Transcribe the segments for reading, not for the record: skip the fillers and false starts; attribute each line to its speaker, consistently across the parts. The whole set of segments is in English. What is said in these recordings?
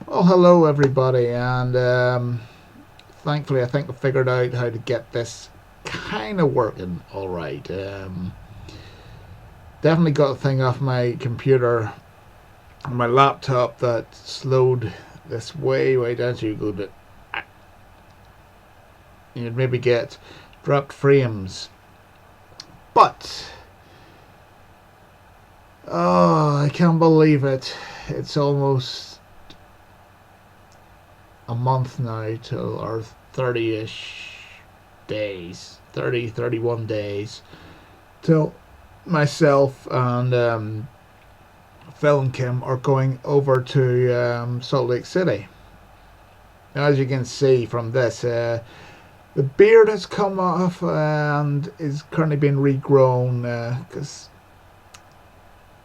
Speaker 1: Well, hello everybody, and thankfully I think I figured out how to get this kind of working all right. Definitely got a thing off my computer, my laptop that slowed this way down so you could you'd maybe get dropped frames. But oh, I can't believe it. It's almost a month now till our 30-ish days, 30, 31 days till myself and Phil and Kim are going over to Salt Lake City. Now, as you can see from this, the beard has come off and is currently being regrown because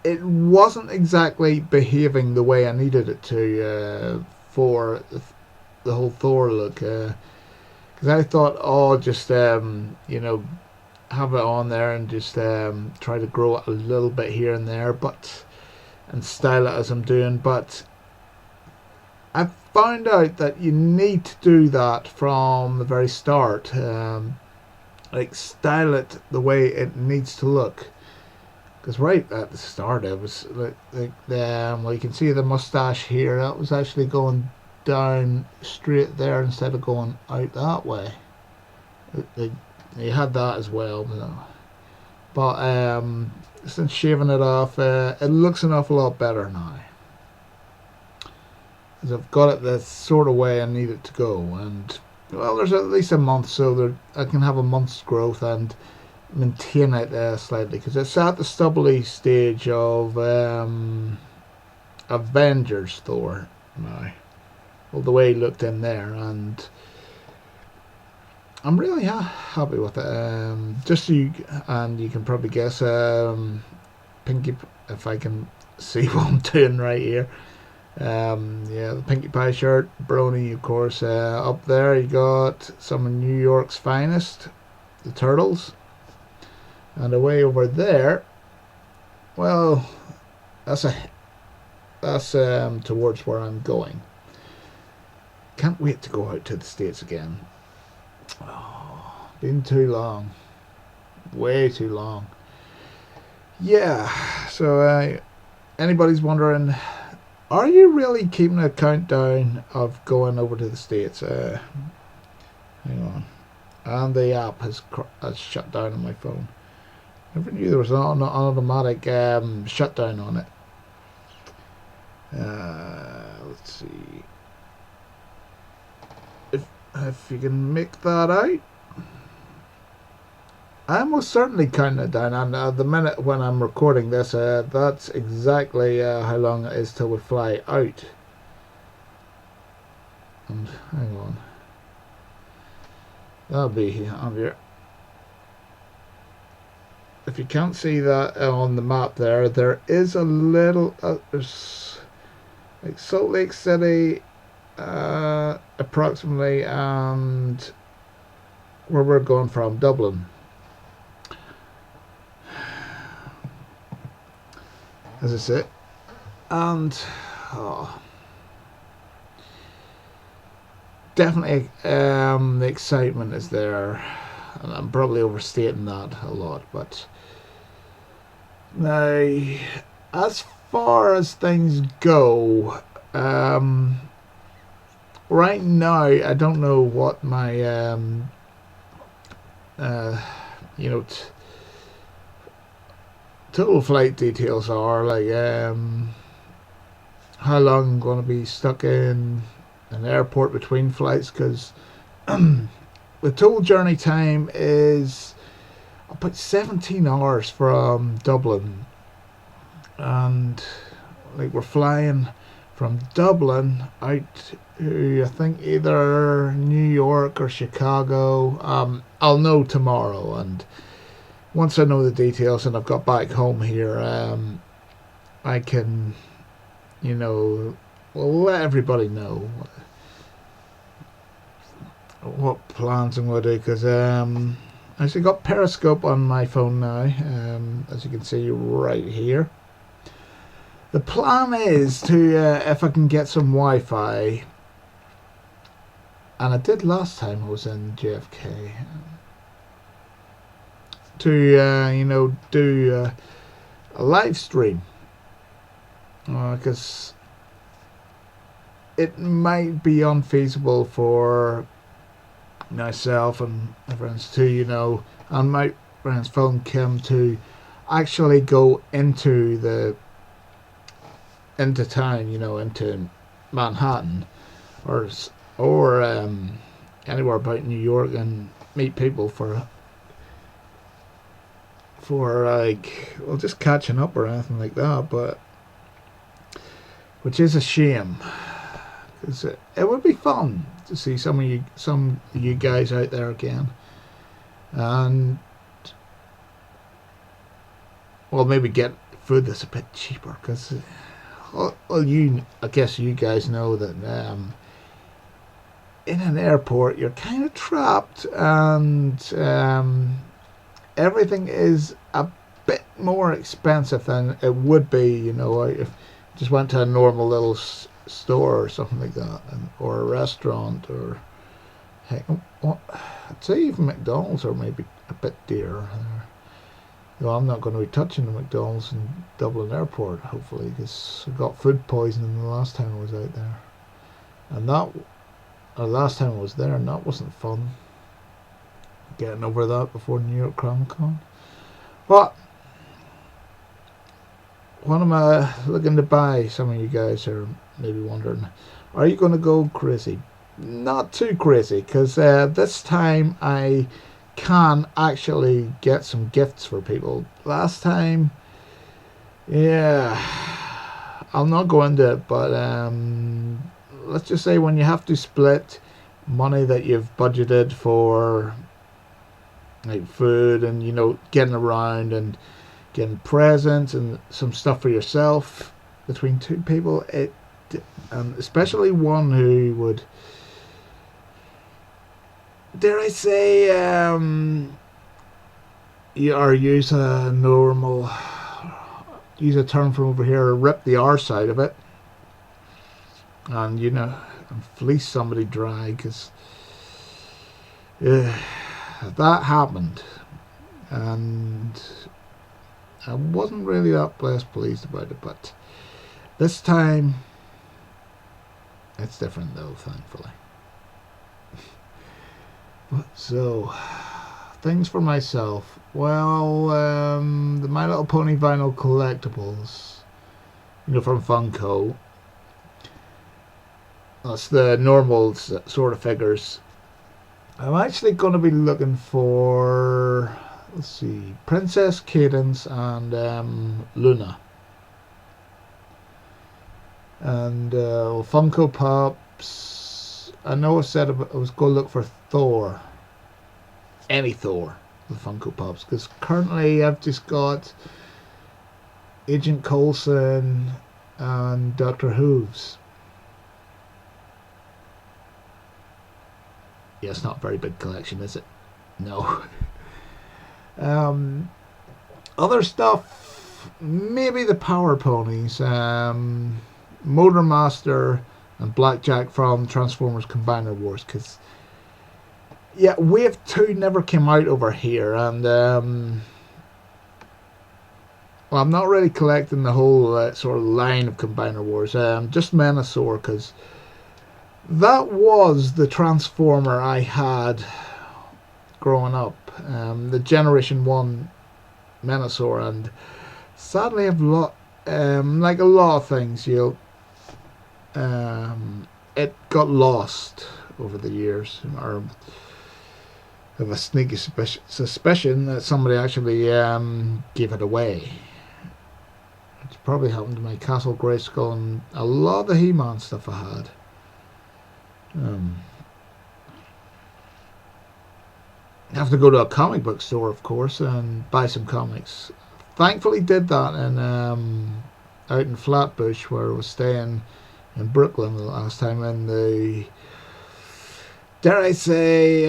Speaker 1: it wasn't exactly behaving the way I needed it to for the whole Thor look. Because I thought, oh, just have it on there and just try to grow it a little bit here and there, but and style it as I'm doing. But I found out that you need to do that from the very start. Like style it the way it needs to look. Because right at the start, it was well, you can see the mustache here. That was actually going down straight there instead of going out that way. You had that as well, but since shaving it off, it looks an awful lot better now. As I've got it the sort of way I need it to go, and well, there's at least a month, so there I can have a month's growth and maintain it slightly, because it's at the stubbly stage of Avengers Thor now. Well, the way he looked in there, and I'm really happy with it. Just so you, and you can probably guess, Pinkie, if I can see what I'm doing right here. Yeah, the Pinkie Pie shirt, Brony, of course. Up there, you got some of New York's finest, the Turtles, and away over there, well, that's towards where I'm going. Can't wait to go out to the States again. Oh, been too long. Way too long. Yeah, so anybody's wondering, are you really keeping a countdown of going over to the States? Hang on. And the app has shut down on my phone. Never knew there was an automatic shutdown on it. Let's see. If you can make that out. I'm most certainly counting it down, and the minute when I'm recording this, that's exactly how long it is till we fly out. And hang on, that'll be on here. If you can't see that on the map there is a little, there's like Salt Lake City, approximately, and where we're going from, Dublin. As I say, and definitely the excitement is there, and I'm probably overstating that a lot, but now as far as things go, right now I don't know what my total flight details are, like how long I'm going to be stuck in an airport between flights, because the total journey time is about 17 hours from Dublin, and like we're flying from Dublin out to, I think, either New York or Chicago. I'll know tomorrow, and once I know the details and I've got back home here, I can, let everybody know what plans I'm going to do, because I actually got Periscope on my phone now, as you can see right here. The plan is to, if I can get some Wi-Fi, and I did last time I was in JFK, to do a live stream, because it might be unfeasible for myself and my friends to, and my friend's phone Kim to actually go into town, into Manhattan or anywhere about New York and meet people for like, well, just catching up or anything like that, but which is a shame, because it would be fun to see some of you guys out there again, and well, maybe get food that's a bit cheaper, because I guess you guys know that in an airport you're kind of trapped, and everything is a bit more expensive than it would be, if you just went to a normal little store or something like that, or a restaurant, or hey, I'd say even McDonald's are maybe a bit dearer. I'm not going to be touching the McDonald's in Dublin Airport, hopefully, because I got food poisoning the last time I was out there, and last time I was there, and that wasn't fun. Getting over that before New York Comic Con. But what am I looking to buy? Some of you guys are maybe wondering, are you going to go crazy? Not too crazy, because this time I can actually get some gifts for people. Last time, yeah, I'll not go into it, but let's just say when you have to split money that you've budgeted for like food and getting around and getting presents and some stuff for yourself between two people, especially one who would, dare I say, use a term from over here, rip the arse out of it, and and fleece somebody dry, because that happened, and I wasn't really that pleased about it. But this time it's different, though, thankfully. So, things for myself. Well, the My Little Pony vinyl collectibles, from Funko. That's the normal sort of figures. I'm actually going to be looking for, let's see, Princess Cadance and Luna. And Funko Pops. I know I said I was going to look for Thor. Any Thor with Funko Pops. Because currently I've just got Agent Coulson and Dr. Hooves. Yeah, it's not a very big collection, is it? No. Other stuff, maybe the Power Ponies, Motor Master and Blackjack from Transformers Combiner Wars, because yeah, Wave 2 never came out over here, and well, I'm not really collecting the whole sort of line of Combiner Wars, just Menasor, because that was the Transformer I had growing up, the Generation 1 Menasor, and sadly I've like a lot of things, it got lost over the years, or I have a sneaky suspicion that somebody actually gave it away. It's probably happened to my Castle Grayskull and a lot of the He-Man stuff I had. I have to go to a comic book store, of course, and buy some comics. Thankfully did that in out in Flatbush, where I was staying in Brooklyn the last time, in the, dare I say,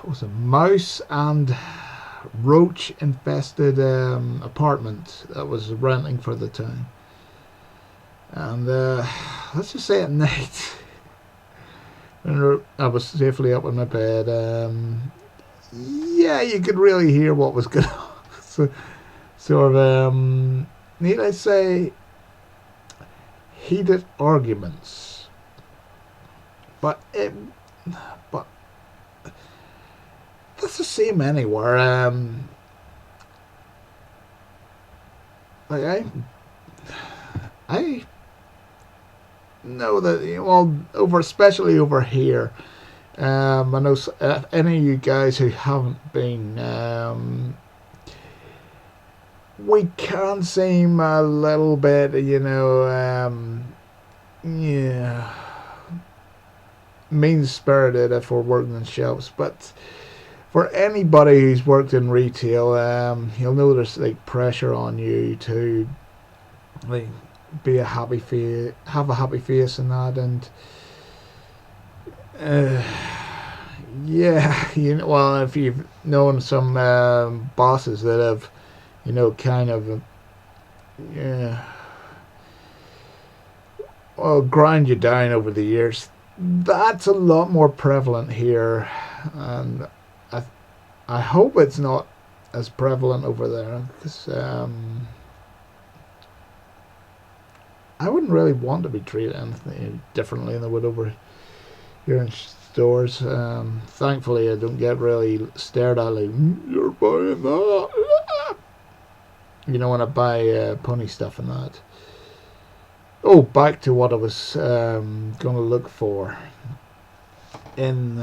Speaker 1: was a mouse and roach infested apartment that was renting for the time. And let's just say at night, when I was safely up in my bed, yeah, you could really hear what was going on. So, sort of, need I say, heated arguments. But that's the same anywhere. Like I know that, well, especially over here. I know any of you guys who haven't been, we can seem a little bit, yeah, mean-spirited if we're working in shops, but for anybody who's worked in retail, you'll know there's like pressure on you to like be a happy face, have a happy face and that, and yeah, well, if you've known some bosses that have, kind of, yeah, well, grind you down over the years, that's a lot more prevalent here, and I hope it's not as prevalent over there, because I wouldn't really want to be treated anything differently than I would over here in stores. Thankfully, I don't get really stared at like, you're buying that. When I buy pony stuff and that. Oh, back to what I was going to look for in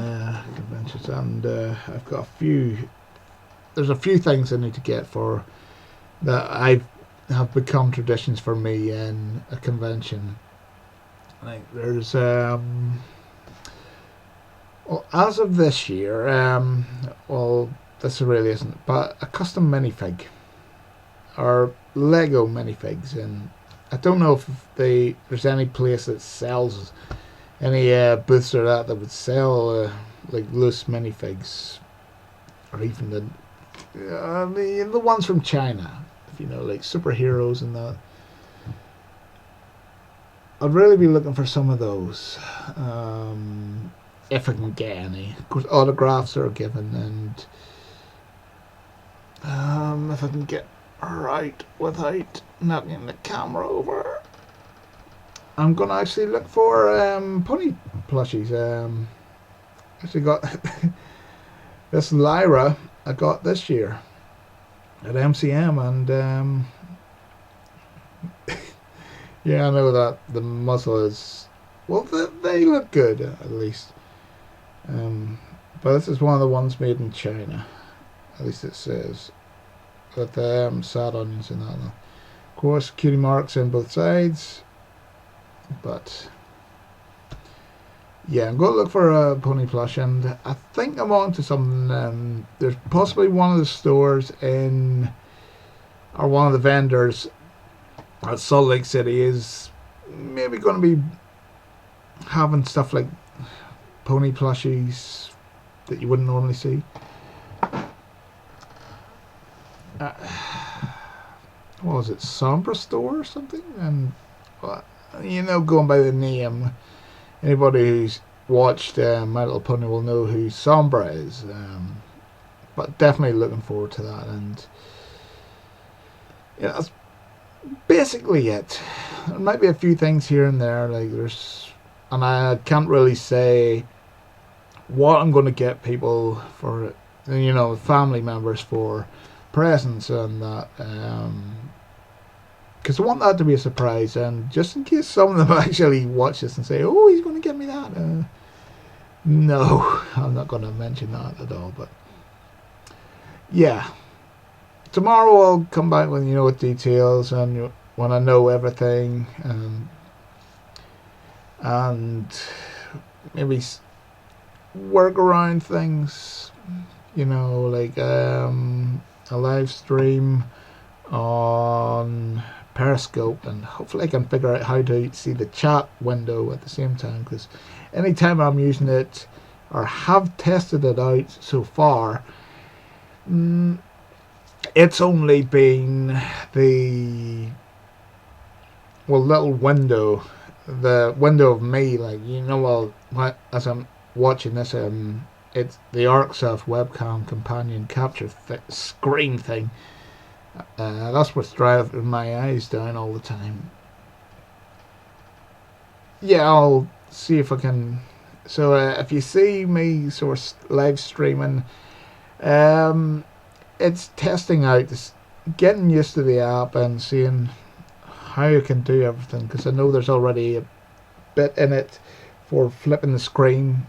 Speaker 1: conventions, and I've got there's a few things I need to get for that have become traditions for me in a convention. Like there's well, as of this year, well, this really isn't, but a custom minifig or Lego minifigs, and I don't know if there's any place that sells any booths or that would sell like loose minifigs, or even the ones from China, like superheroes and that. I'd really be looking for some of those, if I can get any. Of course, autographs are given, and if I can get right without knocking the camera over, I'm gonna actually look for pony plushies. Actually got this Lyra I got this year at MCM, and yeah, I know that the muzzle is, well, they look good at least. But this is one of the ones made in China, at least it says, with sad onions and that. Of course, cutie marks in both sides. But yeah, I'm going to look for a pony plush, and I think I'm on to something. There's possibly one of the stores or one of the vendors at Salt Lake City is maybe going to be having stuff like pony plushies that you wouldn't normally see. What was it, Sombra store or something? And going by the name, anybody who's watched My Little Pony will know who Sombra is. But definitely looking forward to that, and that's basically it. There might be a few things here and there, like and I can't really say what I'm going to get people for, family members for presents and that, because I want that to be a surprise, and just in case some of them actually watch this and say, oh, he's going to get me that, no, I'm not going to mention that at all. But yeah, tomorrow I'll come back with details and when I know everything, and maybe work around things, like a live stream on Periscope, and hopefully I can figure out how to see the chat window at the same time, because anytime I'm using it or have tested it out so far, it's only been the little window, the window of me, like, you know, well, as I'm watching this, it's the ArcSoft webcam companion capture screen thing. That's what's driving my eyes down all the time. Yeah, I'll see if I can. So if you see me sort of live streaming, it's testing out, getting used to the app and seeing how you can do everything, because I know there's already a bit in it for flipping the screen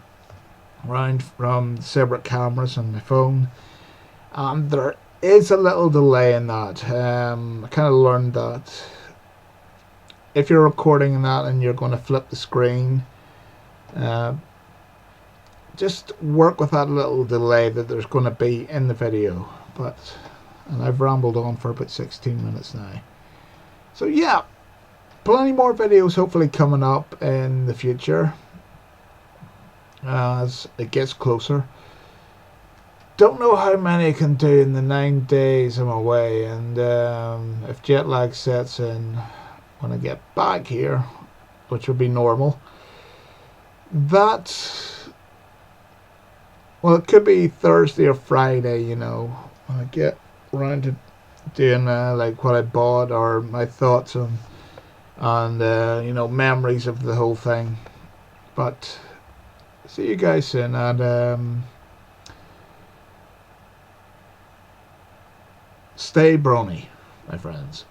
Speaker 1: around from separate cameras on my phone, and there is a little delay in that. I kind of learned that if you're recording that and you're going to flip the screen, just work with that little delay that there's going to be in the video. And I've rambled on for about 16 minutes now. So yeah, plenty more videos hopefully coming up in the future as it gets closer. Don't know how many I can do in the 9 days I'm away, and if jet lag sets in when I get back here, which would be normal, it could be Thursday or Friday, you know, when I get around to doing like what I bought or my thoughts on, and you know, memories of the whole thing. But see you guys soon, and stay brony, my friends.